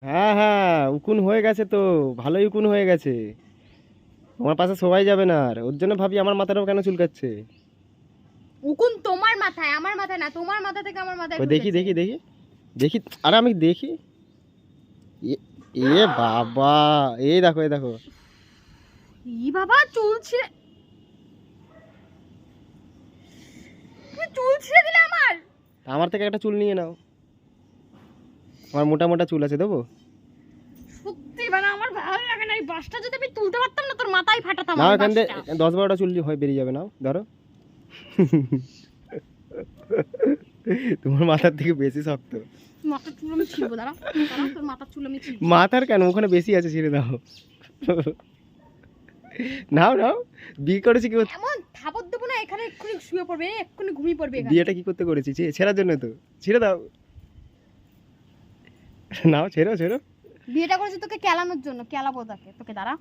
হ্যাঁ হ্যাঁ, উকুন হয়ে গেছে তো, ভালোই উকুন হয়ে গেছে। তোমার পাশে সবাই যাবে না, আর ওর জন্য ভাবি আমার মাথাটাও কেন চুলকাচ্ছে। উকুন তোমার মাথায়, আমার মাথায় না, তোমার মাথা থেকে আমার মাথায় ওই দেখি ঢুকেছে। দেখি দেখি দেখি, আরে আমি দেখি। এ এ বাবা, এই দেখো এই দেখো। ই বাবা, চুল ছিঁড়ে, তুমি চুল ছিঁড়ে দিলে আমার। আমার থেকে একটা চুল নিয়ে নাও, আমার মোটা মোটা চুল আছে, দেবো? সত্যি মানে আমার ভালো লাগে না, এই বাসটা যদি আমি তুলতে পারতাম না তোর মাথায় ফাটাতাম নাও আমি এখান থেকে বাসটা। 10-12টা চুল হয় বেরিয়ে যাবে, নাও ধরো। তোমার মাথার থেকে বেশি শক্ত। মাথার চুল আমি ছিঁড়বো, দাঁড়া দাঁড়া, তোর মাথার চুল আমি ছিঁড়বো। মাথার কেন, ওখানে বেশি আছে, ছেড়ে দাও। নাও নাও, বিয়ে করেছি কি এমন থাপড় দেবো না, এখানে এক্ষুনি শুয়ে পড়বে, এক্ষুনি ঘুমিয়ে পড়বে এখানে। বিয়েটা কি করতে করেছি, ছেড়ার জন্য তো। ছেড়ে দাও, নাও ছেড়ো ছেড়ো। বিয়েটা করেছি তোকে কেলানোর জন্য, কেলাবো তাকে, তোকে দাঁড়া।